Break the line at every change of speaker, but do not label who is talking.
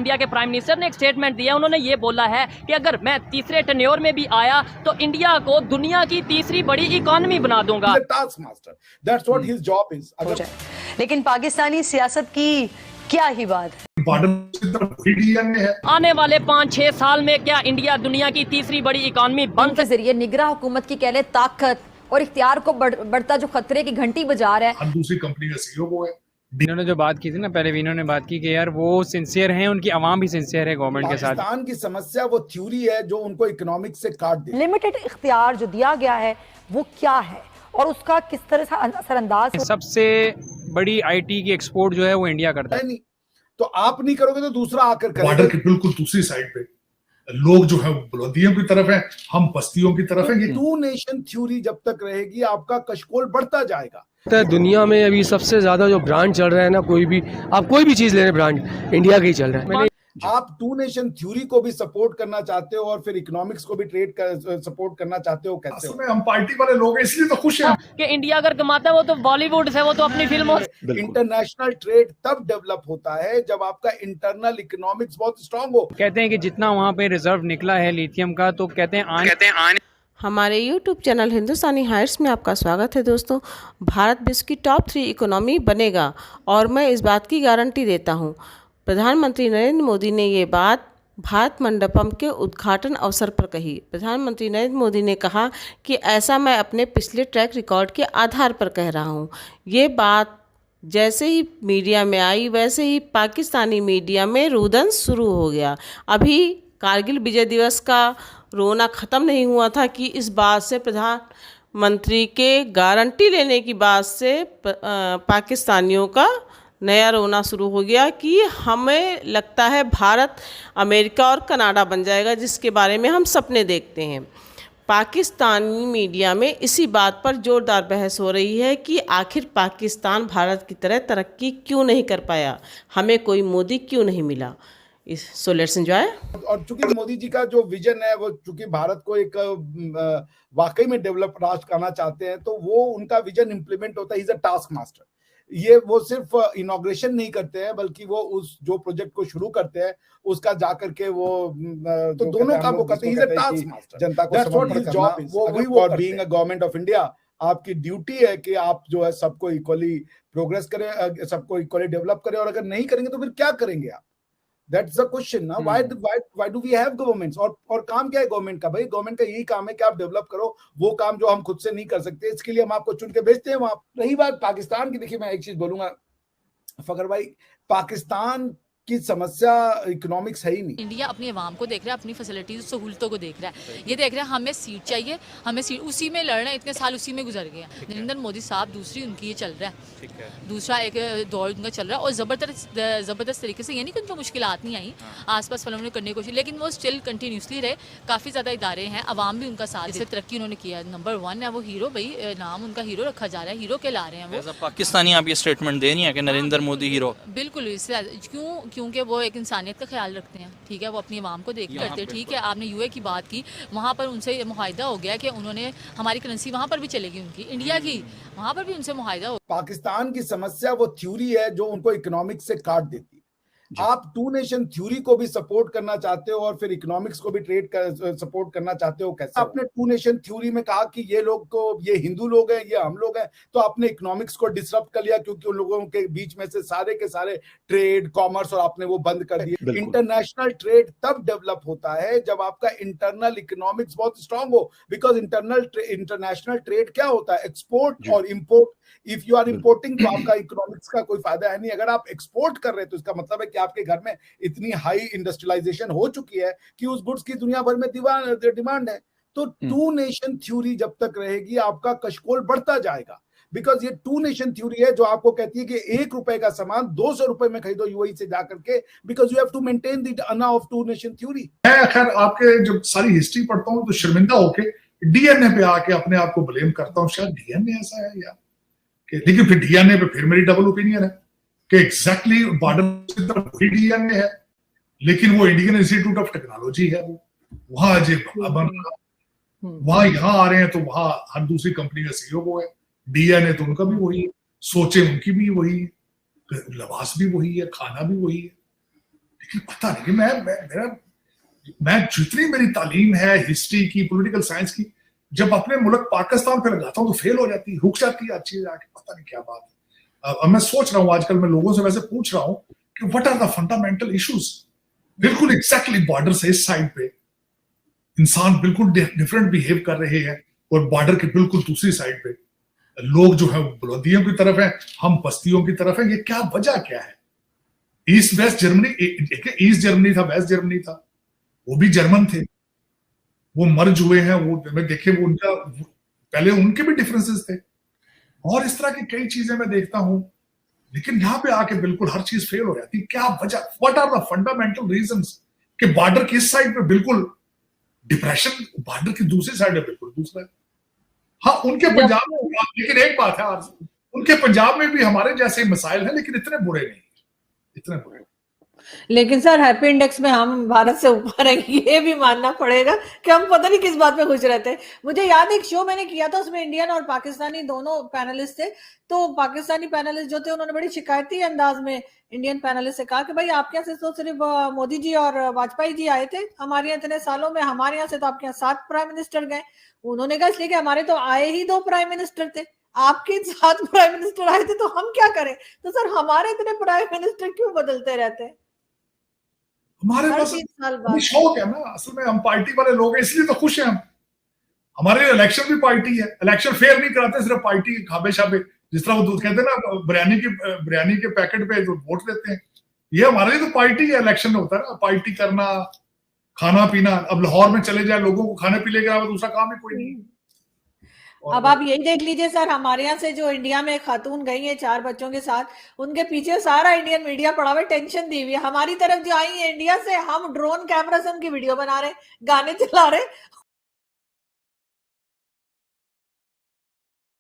India के prime minister ने एक स्टेटमेंट दिया, उन्होंने ये बोला है कि अगर मैं तीसरे टेन्योर में भी आया तो इंडिया को दुनिया की तीसरी बड़ी इकोनॉमी बना दूंगा।
Task master, that's what his job is.
लेकिन पाकिस्तानी सियासत की क्या ही बात है,
आने वाले 5-6 साल में क्या इंडिया दुनिया की तीसरी बड़ी इकोनॉमी बन
के जरिए निगरान हुकूमत की कह ले ताकत और इख्तियार को बढ़ता जो खतरे की घंटी बजा रहा है।
हम दूसरी कंपनी का सीईओ वो है।
इन्होंने जो बात की थी ना, पहले विनो ने बात की कि यार वो सिंसियर हैं, उनकी आवाम भी सिंसियर है गवर्नमेंट के साथ।
पाकिस्तान की समस्या वो थ्योरी है जो उनको इकोनॉमिक से काट दे।
लिमिटेड इख्तियार जो दिया गया है वो क्या है और उसका किस तरह से असरअंदाज।
सबसे बड़ी आईटी की एक्सपोर्ट जो है वो इंडिया करता है।
नहीं तो आप नहीं करोगे तो दूसरा आकर करेगा।
बॉर्डर के बिल्कुल दूसरी साइड पे लोग जो है बुलंदियों की तरफ है, हम बस्तियों की तरफ है।
टू नेशन थ्योरी जब तक रहेगी आपका कशकोल बढ़ता जाएगा।
दुनिया में अभी सबसे ज्यादा जो ब्रांड चल रहा है ना, आप कोई भी चीज ले रहे ब्रांड इंडिया का ही चल रहा है।
आप टू नेशन थ्योरी को भी सपोर्ट करना चाहते हो और फिर इकोनॉमिक्स को भी ट्रेड कर सपोर्ट करना चाहते हो, कैसे हो?
हम पार्टी वाले लोग हैं इसलिए तो खुश हैं
कि इंडिया अगर कमाता है वो तो बॉलीवुड से, वो तो अपनी फिल्मों।
इंटरनेशनल ट्रेड तब डेवलप होता है जब आपका इंटरनल इकोनॉमिक्स बहुत स्ट्रांग हो।
कहते हैं कि जितना वहाँ पे रिजर्व निकला है लिथियम का, तो कहते हैं
हमारे YouTube चैनल हिंदुस्तानी हाइट्स में आपका स्वागत है। दोस्तों, भारत विश्व की टॉप 3 इकोनॉमी बनेगा और मैं इस बात की गारंटी देता हूँ। प्रधानमंत्री नरेंद्र मोदी ने ये बात भारत मंडपम के उद्घाटन अवसर पर कही। प्रधानमंत्री नरेंद्र मोदी ने कहा कि ऐसा मैं अपने पिछले ट्रैक रिकॉर्ड के आधार पर कह रहा हूँ। ये बात जैसे ही मीडिया में आई वैसे ही पाकिस्तानी मीडिया में रुदन शुरू हो गया। अभी कारगिल विजय दिवस का रोना ख़त्म नहीं हुआ था कि इस बात से, प्रधानमंत्री के गारंटी लेने की बात से पाकिस्तानियों का नया रोना शुरू हो गया कि हमें लगता है भारत अमेरिका और कनाडा बन जाएगा, जिसके बारे में हम सपने देखते हैं। पाकिस्तानी मीडिया में इसी बात पर जोरदार बहस हो रही है कि आखिर पाकिस्तान भारत की तरह तरक्की क्यों नहीं कर पाया, हमें कोई मोदी क्यों नहीं मिला। So let's enjoy.
और चूंकि मोदी जी का जो विजन है वो चूंकि भारत को एक वाकई में डेवलप राष्ट्र करना चाहते हैं, तो वो उनका विजन इंप्लीमेंट होता है। Is a task master. ये वो सिर्फ इनॉग्रेशन नहीं करते हैं बल्कि वो उस जो प्रोजेक्ट को शुरू करते हैं उसका जाकर के वो तो दोनों काम वो करते हैं। Is a task master. जनता को समर्पण करना, वो being a government of India आपकी ड्यूटी है कि आप जो है सबको इक्वली प्रोग्रेस करें, सबको इक्वली डेवलप करें। और अगर नहीं करेंगे तो फिर क्या करेंगे आप? That's the question ना। Why do we have governments? और काम क्या है गवर्नमेंट का? भाई गवर्नमेंट का यही काम है कि आप डेवलप करो वो काम जो हम खुद से नहीं कर सकते, इसके लिए हम आपको चुन के भेजते हैं वहां। रही बात पाकिस्तान की, देखिए मैं एक चीज बोलूंगा फकर भाई, पाकिस्तान की समस्या इकोनॉमिक्स है ही नहीं।
इंडिया अपनी आवाम को देख रहा है, अपनी फैसिलिटीज सहूलतों को देख रहा है। ये देख रहा है हमें सीट चाहिए, हमें सीट उसी में लड़ना है। इतने साल उसी में गुजर गए हैं। नरेंद्र मोदी साहब दूसरी उनकी ये चल रहा है, दूसरा एक दौर उनका चल रहा है। और ज़बरदस्त तरीके से, यानी कि उनको मुश्किलात नहीं आई, आसपास वालों ने करने की कोशिश, लेकिन वो स्टिल कंटिन्यूसली रहे। काफ़ी ज़्यादा इदारे हैं, आवाम भी उनका साथ, जिससे तरक्की उन्होंने किया। नंबर 1 है वो हीरो, भाई नाम उनका हीरो रखा जा रहा है, हीरो कहला रहे हैं वो।
पाकिस्तानी आप ये स्टेटमेंट दे रही हैं कि नरेंद्र मोदी हीरो?
बिल्कुल, इससे क्योंकि वो एक इंसानियत का ख्याल रखते हैं। ठीक है, वो अपनी आवाम को देख करते हैं। ठीक है, आपने यूए की बात की, वहाँ पर उनसे मुआहिदा हो गया कि उन्होंने हमारी करेंसी वहाँ पर भी चलेगी, उनकी इंडिया की, वहाँ पर भी उनसे मुआहिदा हो।
पाकिस्तान की समस्या वो थ्योरी है जो उनको इकोनॉमिक से काट देती है। आप टू नेशन थ्योरी को भी सपोर्ट करना चाहते हो और फिर इकोनॉमिक्स को भी ट्रेड कर सपोर्ट करना चाहते हो, कैसे? आपने टू नेशन थ्योरी में कहा कि ये लोग को, ये हिंदू लोग हैं, ये हम लोग हैं, तो आपने इकोनॉमिक्स को डिसरप्ट कर लिया क्योंकि उन लोगों के बीच में से सारे के सारे ट्रेड, कॉमर्स और आपने वो बंद कर दिए। इंटरनेशनल ट्रेड तब डेवलप होता है जब आपका इंटरनल इकोनॉमिक्स बहुत स्ट्रांग हो। बिकॉज इंटरनेशनल ट्रेड क्या होता है? एक्सपोर्ट और import. If you are importing तो आपका इकोनॉमिक्स का कोई फायदा है नहीं। अगर आप एक्सपोर्ट कर रहे हैं तो इसका मतलब है कि आपके घर में इतनी हाई इंडस्ट्रियलाइजेशन हो चुकी है कि उस गुड्स की दुनिया भर में डिमांड है। तो टू नेशन थ्योरी जब तक रहेगी आपका कशकोल बढ़ता जाएगा। बिकॉज ये टू नेशन थ्योरी है जो आपको कहती है कि 1 रुपए का सामान 200 रुपए में खरीदो यूएई से जाकर के, because you have to maintain the अन्ना ऑफ टू नेशन थ्योरी।
मैं खैर आपके जब सारी हिस्ट्री पढ़ता हूँ तो शर्मिंदा होके डीएनए पे आके अपने आप को ब्लेम करता हूँ। शायद डीएनए ऐसा है यार, लेकिन फिर डीएनए पे फिर मेरी डबल ओपिनियन है कि एग्जैक्टली बॉर्डर डीएनए है, लेकिन वो इंडियन इंस्टीट्यूट ऑफ टेक्नोलॉजी है, वो वहां अजय बन रहा, वहां यहाँ आ रहे हैं तो वहां हर दूसरी कंपनी का सीईओ वो है। डीएनए तो उनका भी वही है, सोचे उनकी भी वही है, लिबास भी वही है, खाना भी वही है। लेकिन पता नहीं कि मैं जितनी मेरी तालीम है हिस्ट्री की, पॉलिटिकल साइंस की, जब अपने मुल्क पाकिस्तान पे लगाता हूँ तो फेल हो जाती है, रुक जाती है हर चीज आके, पता नहीं क्या बात है। अब मैं सोच रहा हूँ, आजकल मैं लोगों से वैसे पूछ रहा हूँ कि what are the fundamental issues. बिल्कुल एग्जैक्टली बॉर्डर से इस साइड पे इंसान बिल्कुल डिफरेंट बिहेव कर रहे हैं, और बॉर्डर के बिल्कुल दूसरी साइड पे लोग जो है बुलंदियों की तरफ है, हम बस्तियों की तरफ है। ये क्या वजह क्या है? East west Germany, east Germany था, वेस्ट जर्मनी था, वो भी जर्मन थे, वो मर्ज हुए हैं, वो देखे, वो उनका पहले उनके भी डिफरेंसेस थे, और इस तरह की कई चीजें मैं देखता हूं। लेकिन यहाँ पे आके बिल्कुल हर चीज फेल हो जाती है। क्या वजह? What are the fundamental reasons कि बॉर्डर की इस साइड पे बिल्कुल डिप्रेशन, बॉर्डर की दूसरी साइड है बिल्कुल दूसरा है। हाँ, उनके पंजाब में, लेकिन एक बात है, उनके पंजाब में भी हमारे जैसे मसाइल हैं, लेकिन इतने बुरे नहीं, इतने बुरे।
लेकिन सर हैप्पी इंडेक्स में हम भारत से ऊपर हैं, ये भी मानना पड़ेगा कि हम पता नहीं किस बात पे खुश रहते हैं। मुझे याद है एक शो मैंने किया था, उसमें इंडियन और पाकिस्तानी दोनों पैनलिस्ट थे। तो पाकिस्तानी पैनलिस्ट जो थे उन्होंने बड़ी शिकायती अंदाज में इंडियन पैनलिस्ट से कहा कि भाई आपके यहाँ से तो सिर्फ मोदी जी और वाजपेयी जी आए थे, हमारे यहाँ इतने सालों में, हमारे यहाँ से तो आपके यहाँ 7 प्राइम मिनिस्टर गए। उन्होंने कहा इसलिए कि हमारे तो आए ही 2 प्राइम मिनिस्टर थे, आपके 7 प्राइम मिनिस्टर आए थे, तो हम क्या करें? तो सर हमारे इतने प्राइम मिनिस्टर क्यों बदलते रहते हैं?
हमारे
हर
पास
3 साल बाद
शौक है ना, असल में हम पार्टी वाले लोग हैं, इसलिए तो खुश हैं हम। हमारे इलेक्शन भी पार्टी है, इलेक्शन फेयर नहीं कराते सिर्फ पार्टी खाबे शाबे, जिस तरह वो कहते हैं ना बिरयानी के पैकेट पे जो वोट देते हैं, ये हमारे लिए तो पार्टी है। इलेक्शन होता है ना, पार्टी करना, खाना पीना। अब लाहौर में चले जाए, लोगों को खाने पीने के अलावा दूसरा काम ही कोई नहीं।
अब आप यही देख लीजिए सर, हमारे यहाँ से जो इंडिया में खातून गई है 4 बच्चों के साथ, उनके पीछे सारा इंडियन मीडिया पड़ा हुआ है, टेंशन दी हुई है। हमारी तरफ जो आई है इंडिया से, हम ड्रोन कैमरा से उनकी वीडियो बना रहे, गाने चला रहे,